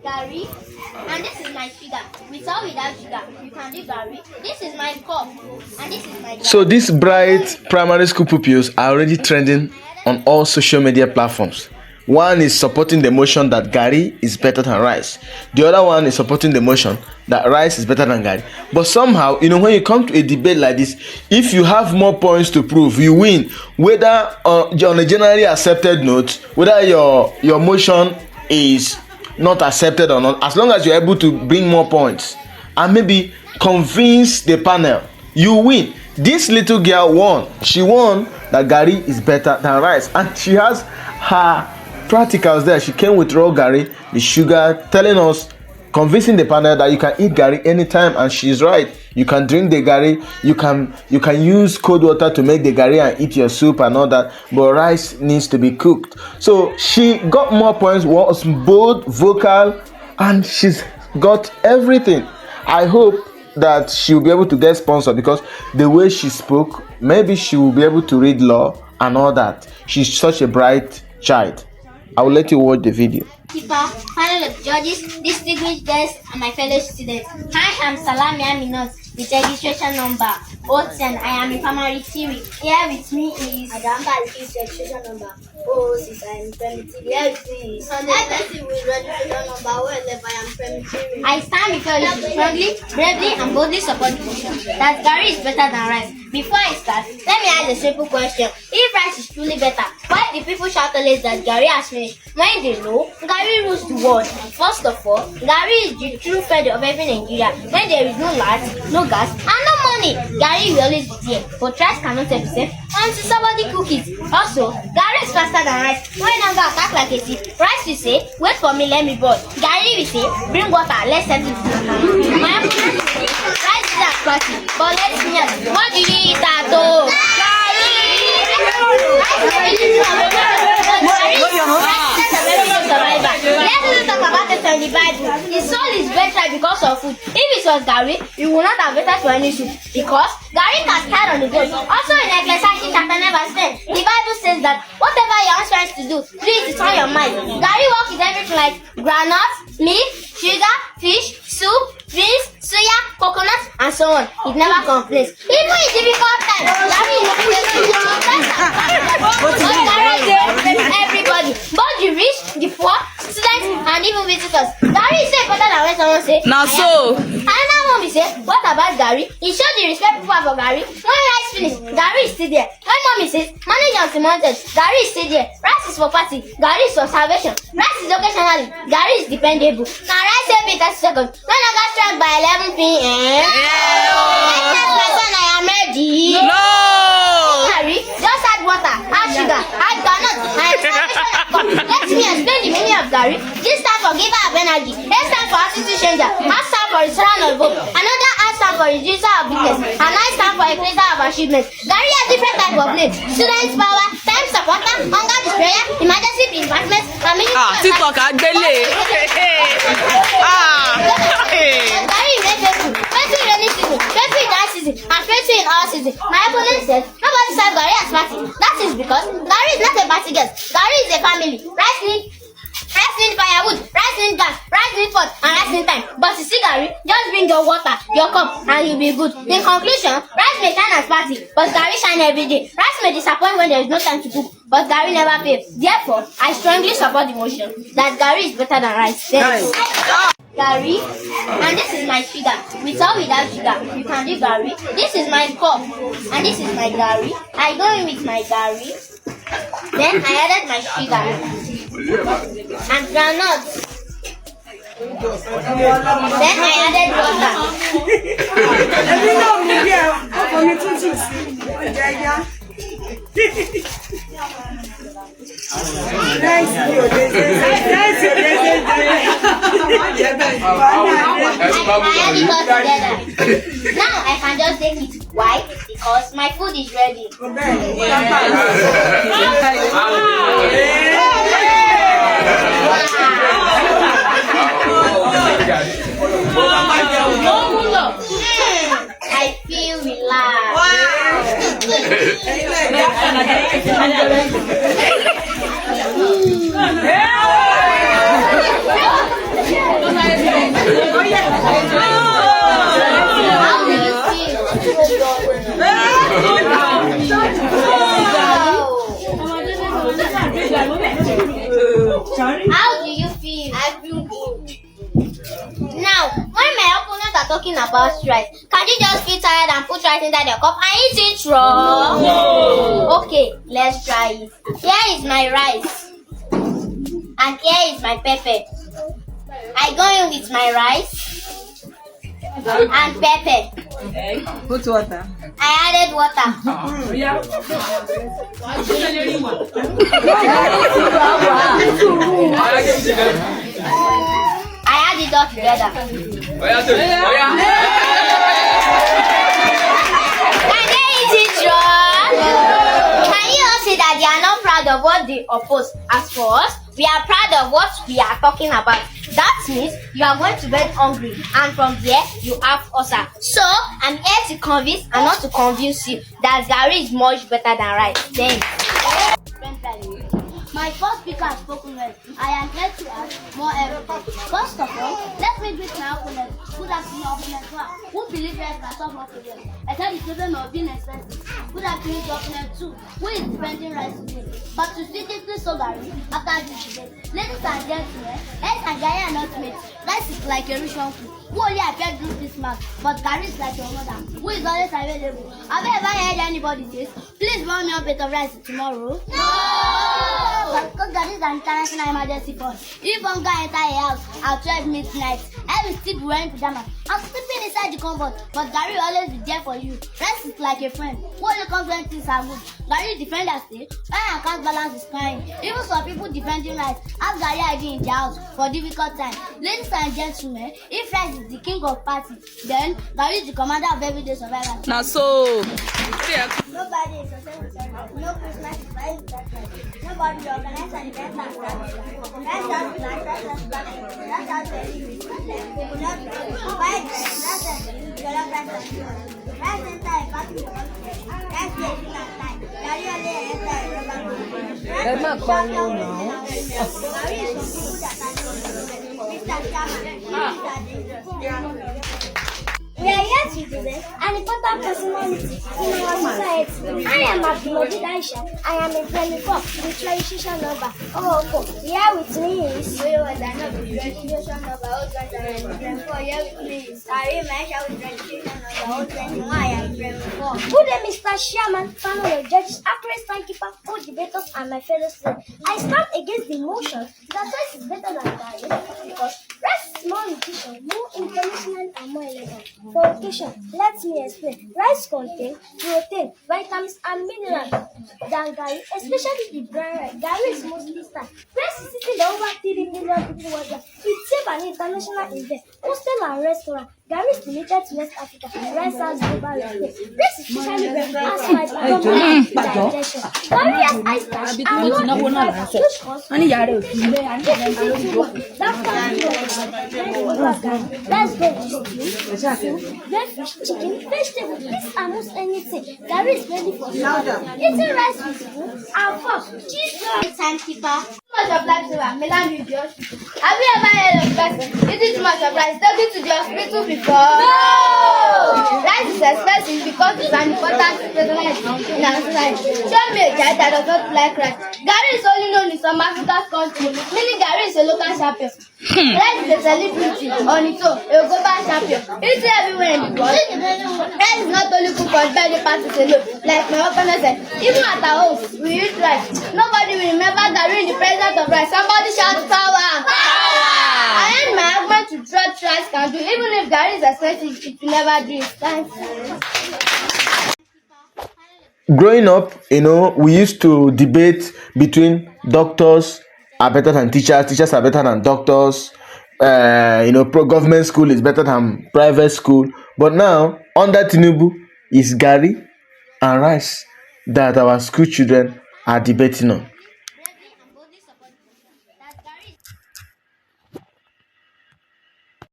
Garri, and this is my sugar. With or without sugar, you can do Garri. This is my cup, and this is my Garri. So these bright primary school pupils are already trending on all social media platforms. One is supporting the motion that Garri is better than rice. The other one is supporting the motion that rice is better than Garri. But somehow, when you come to a debate like this, if you have more points to prove, you win. Whether on a generally accepted note, whether your motion is not accepted or not, as long as you're able to bring more points and maybe convince the panel, you win. This little girl won. She won that Garri is better than rice, and she has her practicals there. She came with raw Garri, the sugar, telling us, convincing the panel that you can eat Garri anytime, and she's right. You can drink the Garri, you can use cold water to make the Garri and eat your soup and all that, but rice needs to be cooked. So she got more points, was bold, vocal, and she's got everything. I hope that she will be able to get sponsored, because the way she spoke, maybe she will be able to read law and all that. She's such a bright child. I will let you watch the video. Keeper, panel of judges, distinguished guests, and my fellow students. I am Salami Aminat with registration number O10. I am in primary 3. Here with me is Adamba with registration number O6. I am primitive. Here with me is Sunday with registration number O11. I am primitive. I stand before you to strongly, bravely, and boldly support the motion that Garri is better than rice. Before I start, let me ask a simple question. If rice is truly better, why do people shout always that Garri has finished? When they know Garri rules the world. First of all, Garri is the true feather of every Nigeria. When there is no light, no gas, and no money, Garri will always be there. But rice cannot help itself until somebody cook it. Also, Garri is faster than rice. When hunger attack like a thief, rice will say, wait for me, let me boil. Garri will say, bring water, let's settle it. My opponent will say, rice is at party, but let's me ask, what do you eat at home? Let's talk about it in the Bible. The soul is better because of food. If it was Garri, you would not have better for any soup, because Garri can stand on the go. Also in Ecclesiastes chapter 9 verse 10, the Bible says that whatever your hands tries to do it on your mind. Garri works with everything like groundnut, milk, sugar, fish, soup, beans, soya, coconut, and so on. It never complains. Even in difficult times, Garri is everybody, both the rich, the poor, students, and even visitors. Garri is so important that when someone say, now so. Another one will say, what about Garri? It shows the respect people have for Garri. When rice finish, Garri is still there. When mommy says, manage on mounted, Garri is still there. Rice is for party, Garri is for salvation. Rice is occasionally, Garri is dependable. Now rice every 30 seconds. When I got struck by 11 p.m. I am ready. No! Garri, just add water, add sugar, add groundnut, and let me explain the meaning of Garri. This stands for giver of energy. A stands for attitude changer. A stands for restorer of hope. Another A stands for reducer of weakness. And I stand for increaser of achievement. Garri has different types of names: students power, time supporter, hunger destroyer, emergency reinforcement, and many. TikTok agbele. Garri is very faithful. Faithful in rainy season, faithful in dry season, and faithful in all season. My opponent said nobody serves Garri as party. That is because Garri is not a party guest. Garri is a family. Rice need firewood, rice need gas, rice need pot, and rice need time. But you see Garri, just bring your water, your cup, and you'll be good. In conclusion, rice may shine as party, but Garri shine every day. Rice may disappoint when there is no time to cook, but Garri never fails. Therefore, I strongly support the motion that Garri is better than rice. Garri, and this is my sugar. With or without sugar, you can do Garri. This is my cup, and this is my Garri. I go in with my Garri. Then I added my sugar and groundnuts. Then I added Now I can just take it. Why? Because my food is ready. I feel relaxed. Wow. talking about rice. Can you just feel tired and put rice inside your cup and eat it raw? No. Okay, let's try it. Here is my rice. And here is my pepper. I go in with my rice and pepper. Put water. I added water. I add it all together. Can they eat it raw? Can you all see that they are not proud of what they oppose? As for us, we are proud of what we are talking about. That means you are going to bed hungry, and from there you have ulcer. So I'm here to convince and not to confuse you that Garri is much better than rice. Thanks. My first speaker has spoken well. I am here to add more evidence. First of all, let me greet my opponent. Good afternoon, opponent one, who believes rice can solve more problems. I said the children of being expensive. Good afternoon, opponent two, who is defending rice today. But to strategically solve Garri after this debate. Ladies and gentlemen, rice and Garri are not mates. Rice is like a rich uncle who only appeared during Christmas, but Garri is like your mother, who is always available. Have you ever heard anybody say, please run me a plate of rice tomorrow? No! Because Garri is an international emergency force. If hunger enter a house at 12 midnight, I will still be wearing pajamas. I'm sleeping inside the comfort, but Garri will always be there for you. Rice is like a friend who only comes when things are good. Garri defenders say, when I can't balance is crying. Even some people defending rice have Garri ID in their house for difficult time. Ladies and gentlemen, if rice is the king of party, then Garri is the commander of everyday survival. Now so. Nobody is successful. No Christmas is very special. Nobody will organize an event and start it. Let's start with our first planning. That's how to live. We will not buy them. That's it. The love rice and food. Rice enter a party for us. Rice is a dinner time. Garri only enter a rubber room. Garri is from people that are known. Mr. Chairman, Mr. Dangerous. We are here to debate an important personality in our society. I am Abdulmajid Aisha. I am a 24 with registration number 004. Here with me is registration number 024. Here with me is Karim Aisha with registration number 021. I am 24. Good day, Mr. Chairman, panel of judges, actress, timekeeper, co-debaters, and my fellow students. I stand against the motion that rice is better than Garri because rice is more nutrition, more international, and more elegant. For occasion, let me explain. Rice contains protein, vitamins, and minerals than Garri, especially the brown rice. Garri is mostly starch. Rice is eaten by over 3 million people worldwide. It's safe an international event, hostel and restaurant. Garri is limited to West Africa. Rice has global respect. Rice is especially as my digestion. Garri has high starch and low in fiber, which causes that let's go with stew, red fish, chicken, vegetable, this almost anything. Garri is ready for salad. Eating rice with spoon and fork. Cheese timekeeper. Too much of lifesaver, Milan with the hospital. Have you ever heard of person eating too much of rice, taken to the hospital before? No! Rice is expensive because it's an important ingredient in our society. Show me a child that does not like rice. Garri is only known in some African countries, meaning Garri is a local champion. Rice is a celebrity on its own, a global champion. It's everywhere in the world. Rice is not only cooked for birthday parties alone, like my opponent said. Even at our home, we eat rice. Nobody will remember Garri in the presence of rice. Somebody shout power! Power! I end my argument to what rice can do. Even if Garri is expensive, it will never do it. Thanks. Growing up, we used to debate between doctors are better than teachers, teachers are better than doctors, government school is better than private school. But now, under Tinubu, is Garri and rice that our school children are debating on.